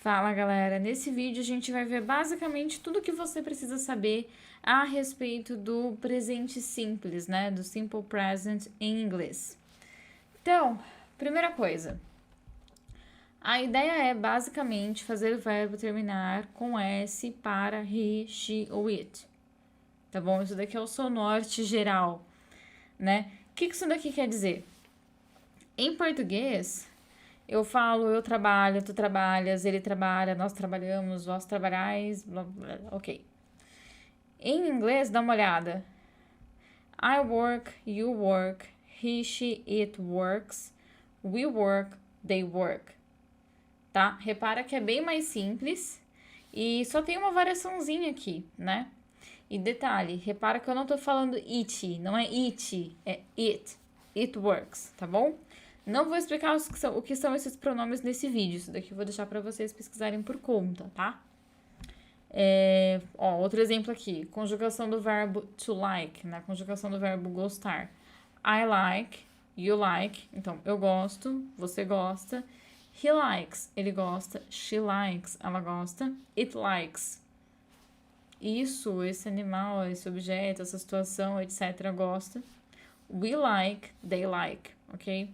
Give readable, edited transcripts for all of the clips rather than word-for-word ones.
Fala, galera! Nesse vídeo a gente vai ver basicamente tudo que você precisa saber a respeito do presente simples, né? Do Simple Present em inglês. Então, primeira coisa, a ideia é basicamente fazer o verbo terminar com S para he, she ou it. Tá bom? Isso daqui é o seu norte geral, né? O que isso daqui quer dizer? Em português, eu falo, eu trabalho, tu trabalhas, ele trabalha, nós trabalhamos, vós trabalhais, blá, blá, ok. Em inglês, dá uma olhada. I work, you work, he, she, it works, we work, they work. Tá? Repara que é bem mais simples e só tem uma variaçãozinha aqui, né? E detalhe, repara que eu não tô falando it, não é it, é it. It works, tá bom? Não vou explicar o que são esses pronomes nesse vídeo. Isso daqui eu vou deixar para vocês pesquisarem por conta, tá? Outro exemplo aqui. Conjugação do verbo to like, né? Conjugação do verbo gostar. I like, you like. Então, eu gosto, você gosta. He likes, ele gosta. She likes, ela gosta. It likes. Isso, esse animal, esse objeto, essa situação, etc. gosta. We like, they like, ok?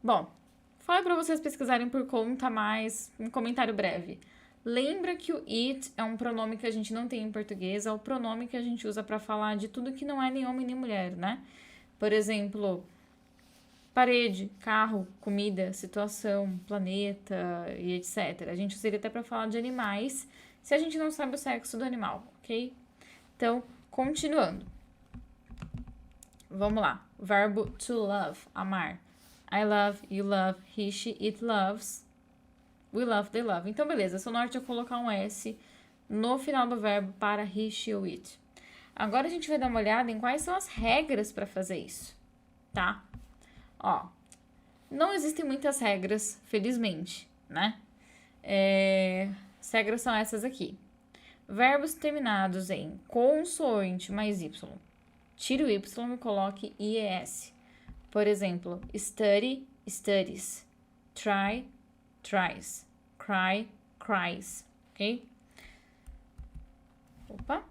Bom, fala para vocês pesquisarem por conta, mais um comentário breve. Lembra que o it é um pronome que a gente não tem em português, é o pronome que a gente usa para falar de tudo que não é nem homem nem mulher, né? Por exemplo, parede, carro, comida, situação, planeta e etc. A gente usa ele até para falar de animais, se a gente não sabe o sexo do animal, ok? Então, continuando. Vamos lá. Verbo to love, amar. I love, you love, he, she, it loves, we love, they love. Então, beleza, seu norte é colocar um S no final do verbo para he, she ou it. Agora a gente vai dar uma olhada em quais são as regras para fazer isso, tá? Ó, não existem muitas regras, felizmente, né? As regras são essas aqui. Verbos terminados em consoante mais Y. Tire o Y e coloque IES. Por exemplo, study, studies. Try, tries. Cry, cries. Ok? Opa.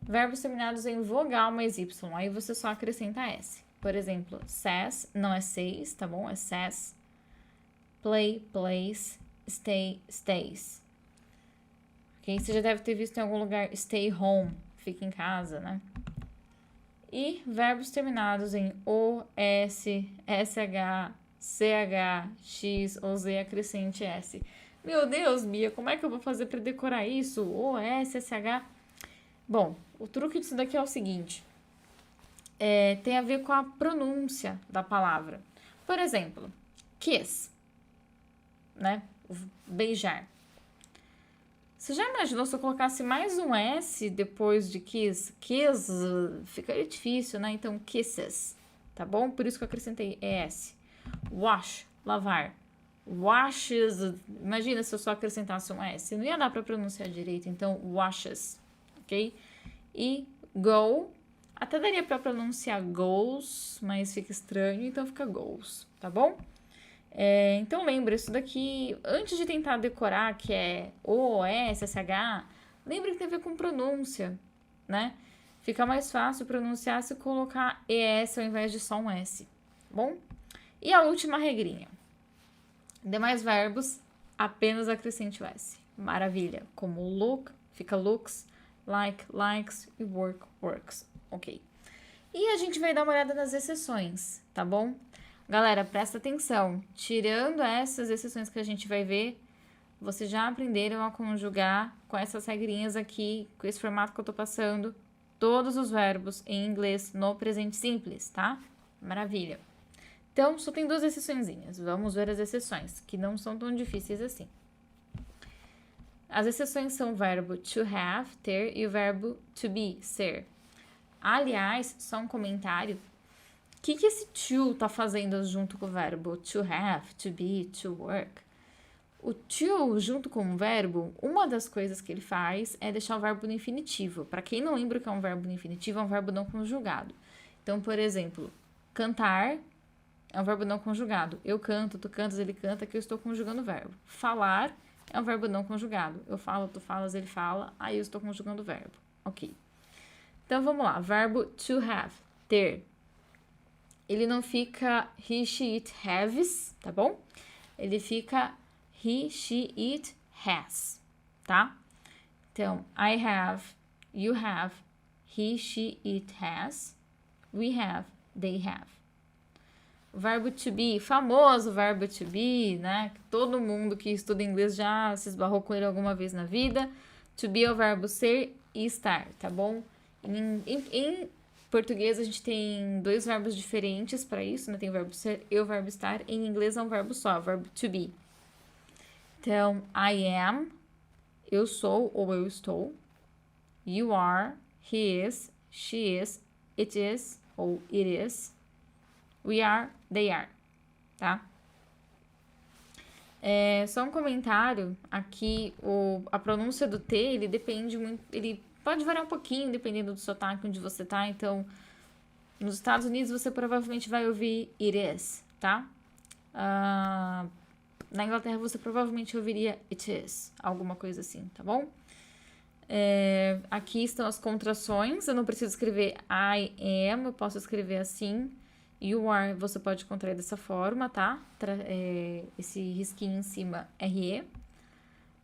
Verbos terminados em vogal mais Y. Aí você só acrescenta S. Por exemplo, says, não é says, tá bom? É says. Play, plays. Stay, stays. Ok? Você já deve ter visto em algum lugar stay home. Fica em casa, né? E verbos terminados em O, S, SH, CH, X ou Z acrescente S. Meu Deus, Bia, como é que eu vou fazer para decorar isso? O, S, SH. Bom, o truque disso daqui é o seguinte. Tem a ver com a pronúncia da palavra. Por exemplo, kiss, né? Beijar. Você já imaginou se eu colocasse mais um S depois de kiss? Kiss ficaria difícil, né? Então, kisses, tá bom? Por isso que eu acrescentei ES. Wash, lavar. Washes, imagina se eu só acrescentasse um S. Não ia dar pra pronunciar direito, então, washes, ok? E go, até daria pra pronunciar goes, mas fica estranho, então fica goes, tá bom? Então lembra, isso daqui, antes de tentar decorar, que é O, S, SH, lembra que tem a ver com pronúncia, né? Fica mais fácil pronunciar se colocar ES ao invés de só um S, bom? E a última regrinha. Demais verbos, apenas acrescente o S. Maravilha. Como look, fica looks, like, likes e work, works. Ok. E a gente vai dar uma olhada nas exceções, tá bom? Galera, presta atenção. Tirando essas exceções que a gente vai ver, vocês já aprenderam a conjugar com essas regrinhas aqui, com esse formato que eu tô passando, todos os verbos em inglês no presente simples, tá? Maravilha. Então, só tem duas exceçõezinhas. Vamos ver as exceções, que não são tão difíceis assim. As exceções são o verbo to have, ter, e o verbo to be, ser. Aliás, só um comentário. O que esse to tá fazendo junto com o verbo to have, to be, to work? O to, junto com o verbo, uma das coisas que ele faz é deixar o verbo no infinitivo. Para quem não lembra o que é um verbo no infinitivo, é um verbo não conjugado. Então, por exemplo, cantar, é um verbo não conjugado. Eu canto, tu cantas, ele canta, que eu estou conjugando o verbo. Falar é um verbo não conjugado. Eu falo, tu falas, ele fala, aí eu estou conjugando o verbo. Ok. Então, vamos lá. Verbo to have, ter. Ele não fica he, she, it, haves, tá bom? Ele fica he, she, it, has, tá? Então, I have, you have, he, she, it has, we have, they have. O verbo to be, famoso verbo to be, né? Todo mundo que estuda inglês já se esbarrou com ele alguma vez na vida. To be é o verbo ser e estar, tá bom? Em português a gente tem dois verbos diferentes para isso, né? Tem o verbo ser e o verbo estar. Em inglês é um verbo só, o verbo to be. Então, I am, eu sou ou eu estou. You are, he is, she is, it is ou it is. We are, they are, tá? Só um comentário aqui, a pronúncia do T, ele depende muito, ele pode variar um pouquinho dependendo do sotaque onde você tá, então nos Estados Unidos você provavelmente vai ouvir it is, tá? Na Inglaterra você provavelmente ouviria it is, alguma coisa assim, tá bom? Aqui estão as contrações, eu não preciso escrever I am, eu posso escrever assim. You are, você pode contrair dessa forma, tá? Esse risquinho em cima, RE.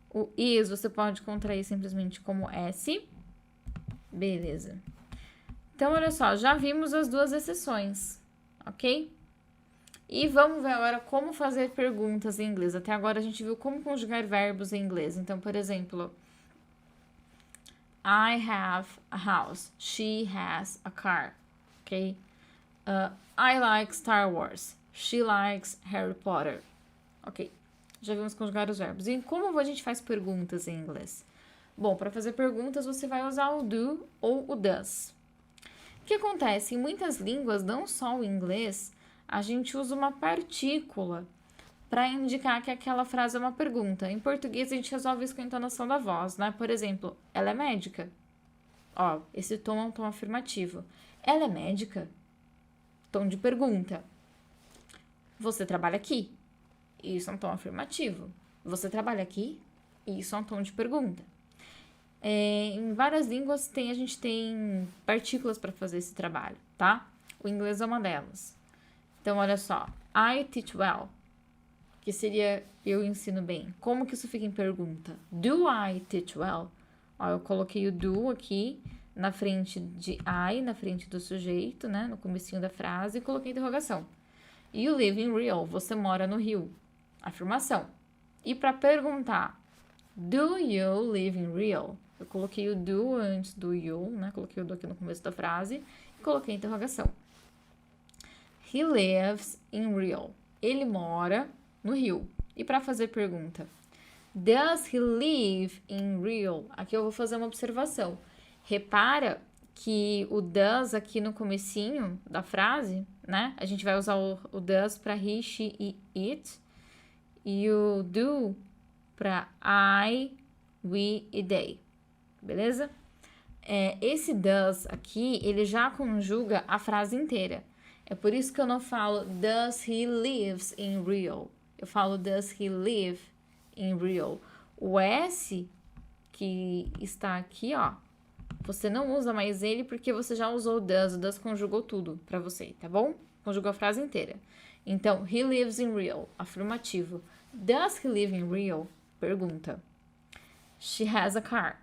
O is, você pode contrair simplesmente como S. Beleza. Então, olha só, já vimos as duas exceções, ok? E vamos ver agora como fazer perguntas em inglês. Até agora a gente viu como conjugar verbos em inglês. Então, por exemplo, I have a house. She has a car, ok? I like Star Wars. She likes Harry Potter. Ok, já vimos conjugar os verbos. E como a gente faz perguntas em inglês? Bom, para fazer perguntas você vai usar o do ou o does. O que acontece? Em muitas línguas, não só o inglês, a gente usa uma partícula para indicar que aquela frase é uma pergunta. Em português, a gente resolve isso com a entonação da voz, né? Por exemplo, ela é médica. Ó, esse tom é um tom afirmativo. Ela é médica? Tom de pergunta. Você trabalha aqui? Isso é um tom afirmativo. Você trabalha aqui? Isso é um tom de pergunta. Em várias línguas a gente tem partículas para fazer esse trabalho, tá? O inglês é uma delas. Então, olha só. I teach well, que seria eu ensino bem. Como que isso fica em pergunta? Do I teach well? Ó, eu coloquei o do aqui na frente de I, na frente do sujeito, né? No comecinho da frase, e coloquei interrogação. You live in Rio. Você mora no Rio. Afirmação. E para perguntar, do you live in Rio? Eu coloquei o do antes do you, né? Coloquei o do aqui no começo da frase e coloquei interrogação. He lives in Rio. Ele mora no Rio. E para fazer pergunta, does he live in Rio? Aqui eu vou fazer uma observação. Repara que o does aqui no comecinho da frase, né? A gente vai usar o does para he, she e it. E o do para I, we e they. Beleza? Esse does aqui, ele já conjuga a frase inteira. É por isso que eu não falo does he lives in Rio. Eu falo does he live in Rio. O S que está aqui, ó, você não usa mais ele porque você já usou o does conjugou tudo pra você, tá bom? Conjugou a frase inteira. Então, he lives in Rio, afirmativo. Does he live in Rio? Pergunta. She has a car.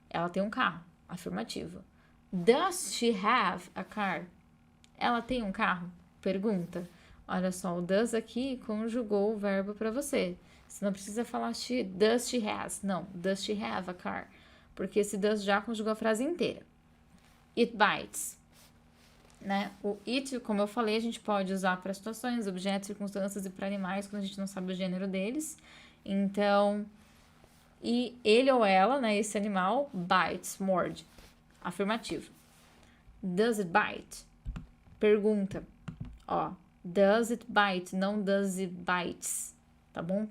Ela tem um carro, afirmativo. Does she have a car? Ela tem um carro? Pergunta. Olha só, o does aqui conjugou o verbo pra você. Você não precisa falar does she has. Não, does she have a car? Porque esse does já conjugou a frase inteira. It bites. Né? O it, como eu falei, a gente pode usar para situações, objetos, circunstâncias e para animais quando a gente não sabe o gênero deles. Então, e ele ou ela, né, esse animal, bites, morde. Afirmativo. Does it bite? Pergunta. Ó, does it bite, não does it bites, tá bom?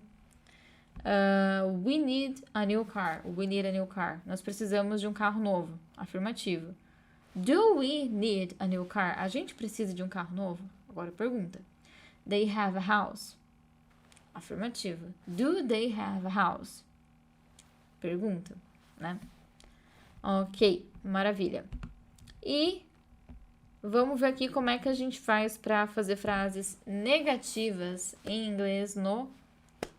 We need a new car. We need a new car. Nós precisamos de um carro novo. Afirmativo. Do we need a new car? A gente precisa de um carro novo? Agora pergunta. they have a house? Afirmativa. Do they have a house? Pergunta, né? Ok, maravilha. E vamos ver aqui como é que a gente faz para fazer frases negativas em inglês no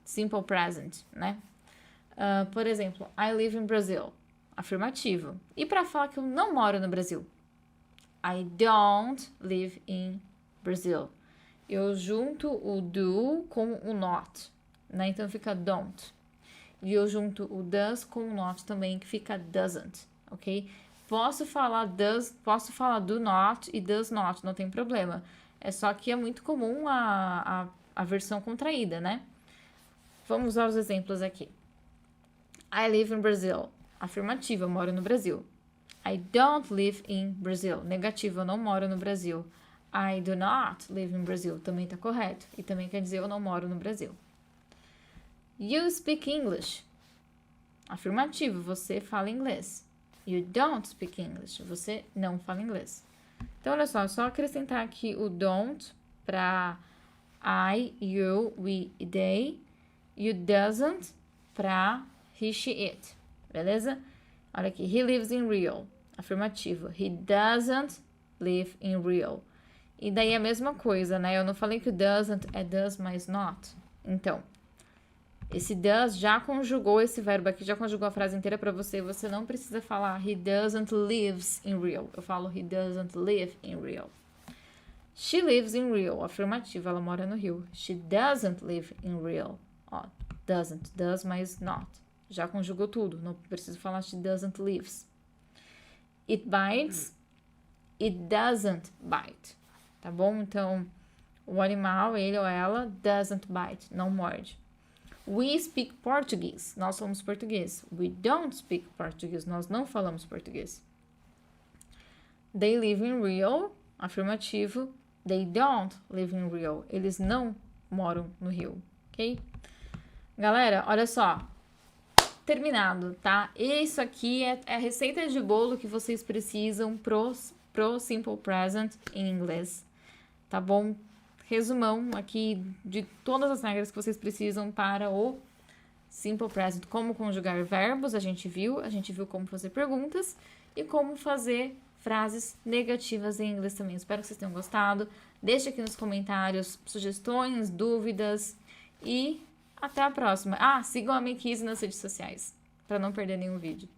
simple present, né? Por exemplo, I live in Brazil. Afirmativo. E para falar que eu não moro no Brasil? I don't live in Brazil. Eu junto o do com o not, né? Então fica don't. E eu junto o does com o not também, que fica doesn't, ok? Posso falar do not e does not, não tem problema. É só que é muito comum a versão contraída, né? Vamos usar os exemplos aqui. I live in Brazil. Afirmativa, eu moro no Brasil. I don't live in Brazil. Negativa, eu não moro no Brasil. I do not live in Brazil. Também tá correto. E também quer dizer eu não moro no Brasil. You speak English. Afirmativo, você fala inglês. You don't speak English. Você não fala inglês. Então, olha só, é só acrescentar aqui o don't para I, you, we e they. E o doesn't para he, she, it. Beleza? Olha aqui. He lives in Rio. Afirmativo. He doesn't live in Rio. E daí a mesma coisa, né? Eu não falei que o doesn't é does mais not. Então, esse does já conjugou esse verbo aqui, já conjugou a frase inteira para você. Você não precisa falar he doesn't lives in Rio. Eu falo he doesn't live in Rio. She lives in Rio. Afirmativa, ela mora no Rio. She doesn't live in Rio. Ó, doesn't, does mais not. Já conjugou tudo. Não preciso falar she doesn't lives. It bites. It doesn't bite. Tá bom? Então, o animal, ele ou ela, doesn't bite. Não morde. We speak Portuguese. Nós somos português. We don't speak Portuguese. Nós não falamos português. They live in Rio. Afirmativo. They don't live in Rio. Eles não moram no Rio. Ok? Galera, olha só. Terminado, tá? Isso aqui é a receita de bolo que vocês precisam pro Simple Present em inglês. Tá bom? Resumão aqui de todas as regras que vocês precisam para o Simple Present. Como conjugar verbos, a gente viu como fazer perguntas e como fazer frases negativas em inglês também. Espero que vocês tenham gostado. Deixe aqui nos comentários sugestões, dúvidas e até a próxima. Sigam a Make Easy nas redes sociais para não perder nenhum vídeo.